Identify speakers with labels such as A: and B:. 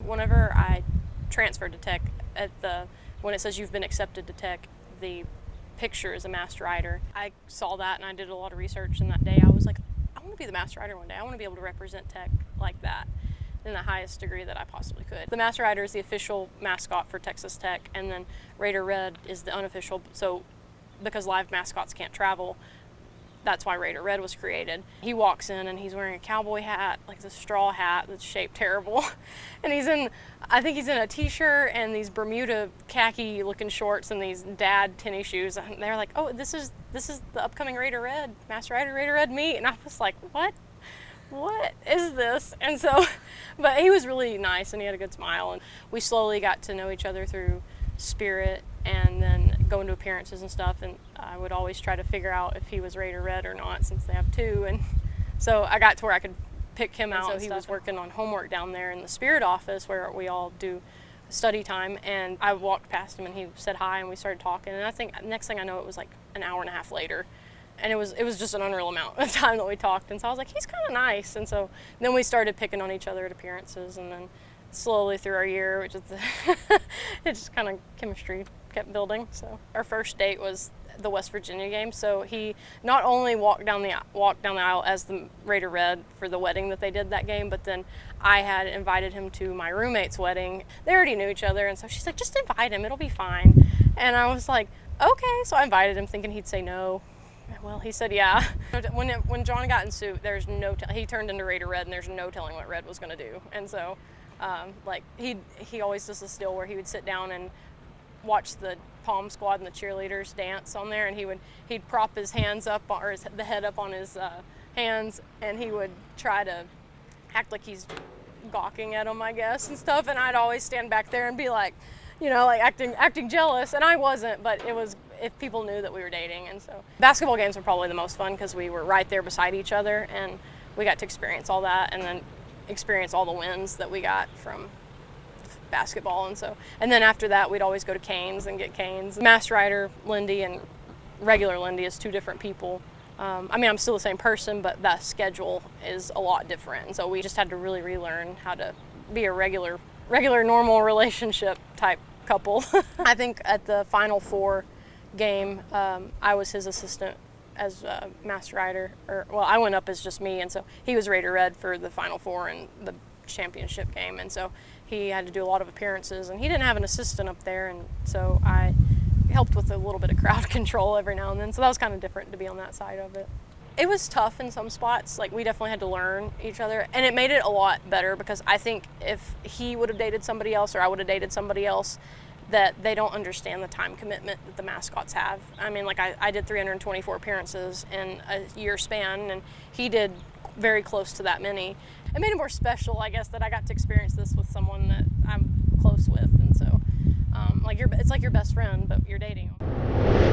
A: whenever I transferred to Tech, when it says you've been accepted to Tech, the picture is a Master Rider. I saw that and I did a lot of research, and that day I was like, I want to be the Master Rider one day. I want to be able to represent Tech like that in the highest degree that I possibly could. The Master Rider is the official mascot for Texas Tech, and then Raider Red is the unofficial. So because live mascots can't travel, that's why Raider Red was created. He walks in and he's wearing a cowboy hat, like this straw hat that's shaped terrible. And I think he's in a t-shirt and these Bermuda khaki looking shorts and these dad tennis shoes. And they're like, oh, this is the upcoming Raider Red, Master Rider Raider Red meet. And I was like, what is this? And so, but he was really nice and he had a good smile. And we slowly got to know each other through Spirit and then going to appearances and stuff, and I would always try to figure out if he was Raider Red or not, since they have two. And so I got to where I could pick him out. So he was working on homework down there in the Spirit office where we all do study time, and I walked past him and he said hi and we started talking, and I think next thing I know it was like an hour and a half later, and it was just an unreal amount of time that we talked. And so I was like, he's kind of nice. And so then we started picking on each other at appearances, and then slowly through our year, which is it just kind of chemistry kept building. So our first date was the West Virginia game. So he not only walked down the aisle as the Raider Red for the wedding that they did that game, but then I had invited him to my roommate's wedding. They already knew each other, and so she's like, just invite him, it'll be fine. And I was like, okay. So I invited him thinking he'd say no. Well, he said yeah. When John got in suit, he turned into Raider Red, and there's no telling what Red was going to do. And so like he always does this deal where he would sit down and watch the Palm Squad and the cheerleaders dance on there, and he'd prop his hands up, or the head up on his hands, and he would try to act like he's gawking at them, I guess, and stuff. And I'd always stand back there and be like, like acting jealous, and I wasn't, but it was if people knew that we were dating. And so basketball games were probably the most fun because we were right there beside each other, and we got to experience all that, and then experience all the wins that we got from basketball. And then after that, we'd always go to Canes and get Canes. Master Rider Lyndi and regular Lyndi is two different people. I'm still the same person, but the schedule is a lot different. And so we just had to really relearn how to be a regular normal relationship type couple. I think at the Final Four game, I was his assistant as Master Rider, I went up as just me, and so he was Raider Red for the Final Four and the championship game, and so he had to do a lot of appearances, and he didn't have an assistant up there, and so I helped with a little bit of crowd control every now and then, so that was kind of different to be on that side of it. It was tough in some spots, like we definitely had to learn each other, and it made it a lot better because I think if he would have dated somebody else or I would have dated somebody else, that they don't understand the time commitment that the mascots have. I mean, like I did 324 appearances in a year span, and he did very close to that many. It made it more special, I guess, that I got to experience this with someone that I'm close with, and so it's like your best friend, but you're dating them.